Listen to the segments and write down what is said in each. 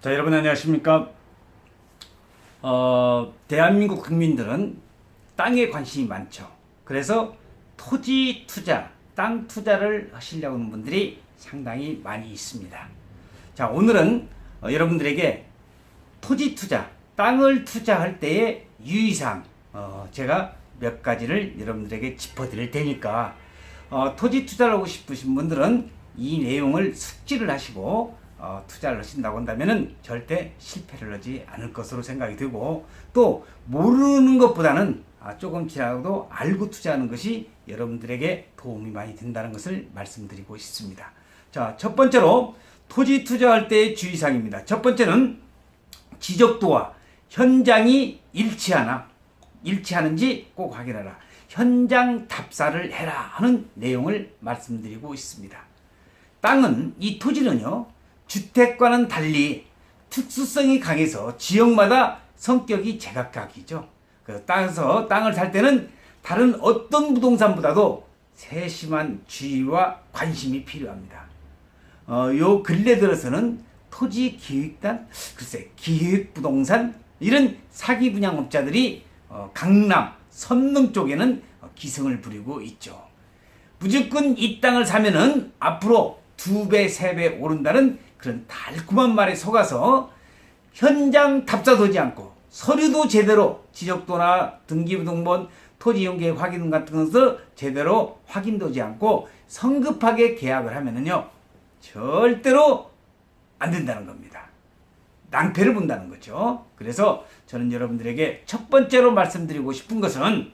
자, 여러분 안녕하십니까? 대한민국 국민들은 땅에 관심이 많죠. 그래서 토지 투자, 땅 투자를 하시려고 하는 분들이 상당히 많이 있습니다. 자, 오늘은 여러분들에게 토지 투자, 땅을 투자할 때의 유의사항, 제가 몇 가지를 여러분들에게 짚어드릴 테니까 토지 투자를 하고 싶으신 분들은 이 내용을 숙지를 하시고 투자를 하신다고 한다면은 절대 실패를 하지 않을 것으로 생각이 되고, 또 모르는 것보다는 조금 지나도 알고 투자하는 것이 여러분들에게 도움이 많이 된다는 것을 말씀드리고 싶습니다. 자, 첫 번째로 토지 투자할 때의 주의사항입니다. 첫 번째는 지적도와 현장이 일치하는지 꼭 확인하라. 현장 답사를 해라 하는 내용을 말씀드리고 있습니다. 땅은, 이 토지는요, 주택과는 달리 특수성이 강해서 지역마다 성격이 제각각이죠. 따라서 땅을 살 때는 다른 어떤 부동산보다도 세심한 주의와 관심이 필요합니다. 요 근래 들어서는 토지 기획단, 기획부동산, 이런 사기 분양업자들이 강남, 선릉 쪽에는 기승을 부리고 있죠. 무조건 이 땅을 사면은 앞으로 2배, 3배 오른다는 그런 달콤한 말에 속아서 현장 답사도 하지 않고 서류도 제대로 지적도나 등기부등본, 토지이용계획 확인 같은 것을 제대로 확인도 하지 않고 성급하게 계약을 하면은요, 절대로 안 된다는 겁니다. 낭패를 본다는 거죠. 그래서 저는 여러분들에게 첫 번째로 말씀드리고 싶은 것은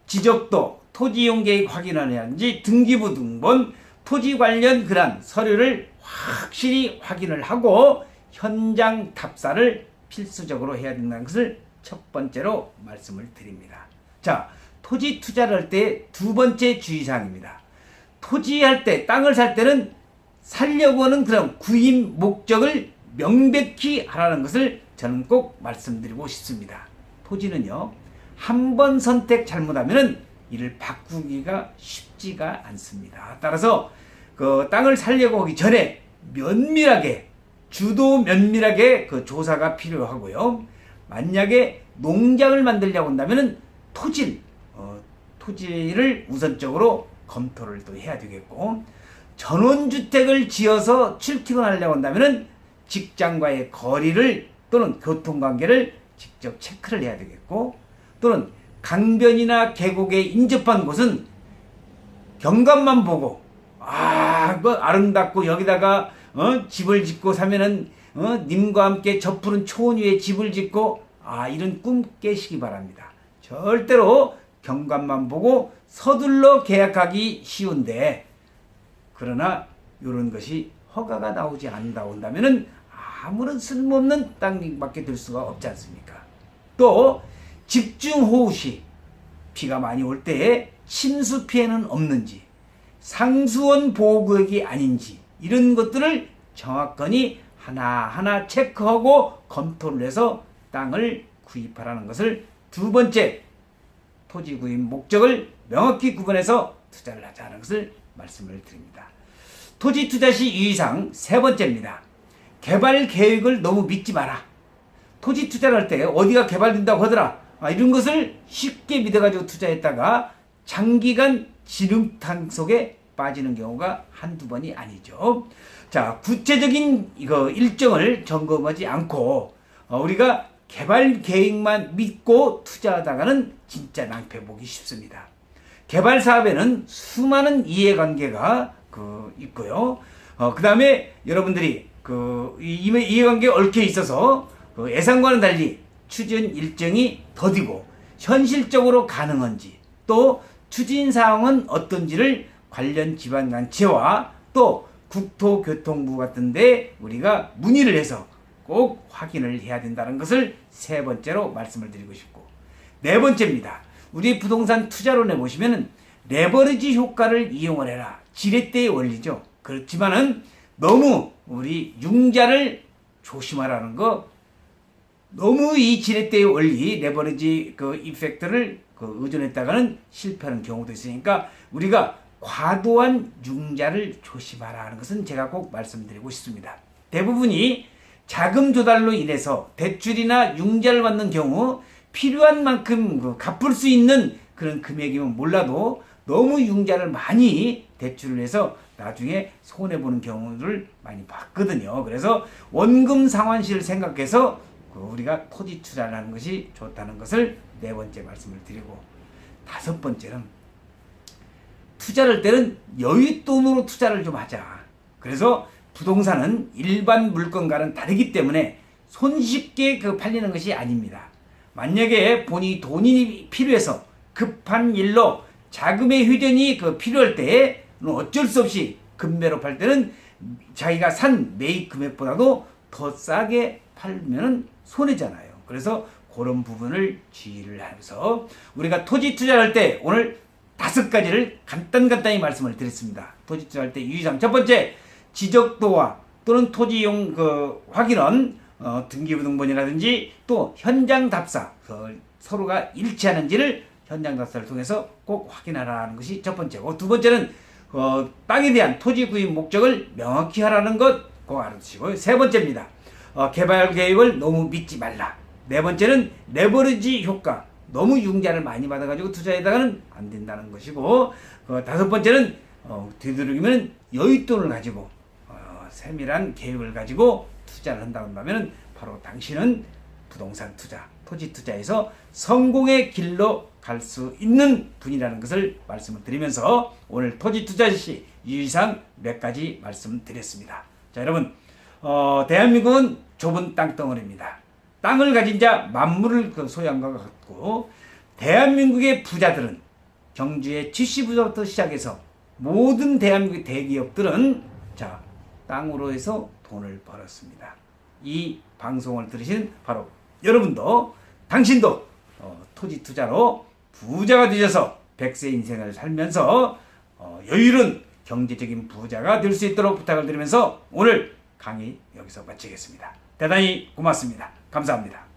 지적도, 토지이용계획 확인을 해야 하는지 등기부등본, 토지 관련 그런 서류를 확실히 확인을 하고 현장 답사를 필수적으로 해야 된다는 것을 첫 번째로 말씀을 드립니다. 자, 토지 투자를 할 때 두 번째 주의사항입니다. 토지할 때, 땅을 살 때는 살려고 하는 그런 구입 목적을 명백히 하라는 것을 저는 꼭 말씀드리고 싶습니다. 토지는요, 한 번 선택 잘못하면은 이를 바꾸기가 쉽지가 않습니다. 따라서 그 땅을 살려고 하기 전에 면밀하게 그 조사가 필요하고요. 만약에 농장을 만들려고 한다면은 토지를 우선적으로 검토를 또 해야 되겠고, 전원주택을 지어서 출퇴근하려고 한다면은 직장과의 거리를 또는 교통관계를 직접 체크를 해야 되겠고, 또는 강변이나 계곡에 인접한 곳은 경관만 보고 뭐 아름답고 여기다가 집을 짓고 사면은 님과 함께 저 푸른 초원 위에 집을 짓고 이런 꿈 깨시기 바랍니다. 절대로 경관만 보고 서둘러 계약하기 쉬운데, 그러나 이런 것이 허가가 나오지 않는다고 한다면은 아무런 쓸모없는 땅밖에 될 수가 없지 않습니까? 또 집중호우 시 비가 많이 올 때에 침수 피해는 없는지, 상수원 보호구역이 아닌지, 이런 것들을 정확하니 하나하나 체크하고 검토를 해서 땅을 구입하라는 것을 두 번째, 토지 구입 목적을 명확히 구분해서 투자를 하자는 것을 말씀을 드립니다. 토지 투자 시 유의사항 세 번째입니다. 개발 계획을 너무 믿지 마라. 토지 투자를 할 때 어디가 개발된다고 하더라, 이런 것을 쉽게 믿어가지고 투자했다가 장기간 진흙탕 속에 빠지는 경우가 한두 번이 아니죠. 자, 구체적인 일정을 점검하지 않고 우리가 개발 계획만 믿고 투자하다가는 진짜 낭패 보기 쉽습니다. 개발 사업에는 수많은 이해관계가 있고요. 그 다음에 여러분들이 이해관계에 얽혀 있어서 예상과는 달리 추진 일정이 더디고 현실적으로 가능한지, 또 추진 사항은 어떤지를 관련 지방단체와 또 국토교통부 같은 데 우리가 문의를 해서 꼭 확인을 해야 된다는 것을 세 번째로 말씀을 드리고 싶고, 네 번째입니다. 우리 부동산 투자론에 보시면은 레버리지 효과를 이용을 해라, 지렛대의 원리죠. 그렇지만은 너무 우리 융자를 조심하라는 거, 너무 이 지렛대의 원리, 레버리지 이펙트를 의존했다가는 실패하는 경우도 있으니까 우리가 과도한 융자를 조심하라 하는 것은 제가 꼭 말씀드리고 싶습니다. 대부분이 자금 조달로 인해서 대출이나 융자를 받는 경우 필요한 만큼 갚을 수 있는 그런 금액이면 몰라도 너무 융자를 많이 대출을 해서 나중에 손해보는 경우를 많이 봤거든요. 그래서 원금 상환시를 생각해서 우리가 토지 투자를 하는 것이 좋다는 것을 네 번째 말씀을 드리고, 다섯 번째는 투자를 할 때는 여윳돈으로 투자를 좀 하자. 그래서 부동산은 일반 물건과는 다르기 때문에 손쉽게 팔리는 것이 아닙니다. 만약에 본인이 돈이 필요해서 급한 일로 자금의 휴전이 필요할 때에 어쩔 수 없이 급매로 팔 때는 자기가 산 매입 금액보다도 더 싸게 팔면 손해잖아요. 그래서 그런 부분을 주의를 하면서 우리가 토지 투자를 할 때 오늘 5가지를 간단히 말씀을 드렸습니다. 토지 투자할 때 유의사항. 첫 번째, 지적도와 또는 토지용 확인은 등기부등본이라든지 또 현장 답사, 서로가 일치하는지를 현장 답사를 통해서 꼭 확인하라는 것이 첫 번째고, 두 번째는 땅에 대한 토지 구입 목적을 명확히 하라는 것 꼭 알아두시고요. 세 번째입니다. 개발 계획을 너무 믿지 말라. 네 번째는 레버리지 효과, 너무 융자를 많이 받아가지고 투자에다가는 안 된다는 것이고, 다섯 번째는 되도록이면 여윳돈을 가지고 세밀한 계획을 가지고 투자를 한다고 한다면 바로 당신은 부동산 투자, 토지 투자에서 성공의 길로 갈 수 있는 분이라는 것을 말씀을 드리면서 오늘 토지 투자 시 유의사항 몇 가지 말씀드렸습니다. 자, 여러분, 대한민국은 좁은 땅덩어리입니다. 땅을 가진 자 만물을 소유한 것 같고, 대한민국의 부자들은 경주의 70부부터 시작해서 모든 대한민국 대기업들은 땅으로 해서 돈을 벌었습니다. 이 방송을 들으신 바로 여러분도, 당신도 토지 투자로 부자가 되셔서 100세 인생을 살면서 여유로운 경제적인 부자가 될 수 있도록 부탁을 드리면서 오늘 강의 여기서 마치겠습니다. 대단히 고맙습니다. 감사합니다.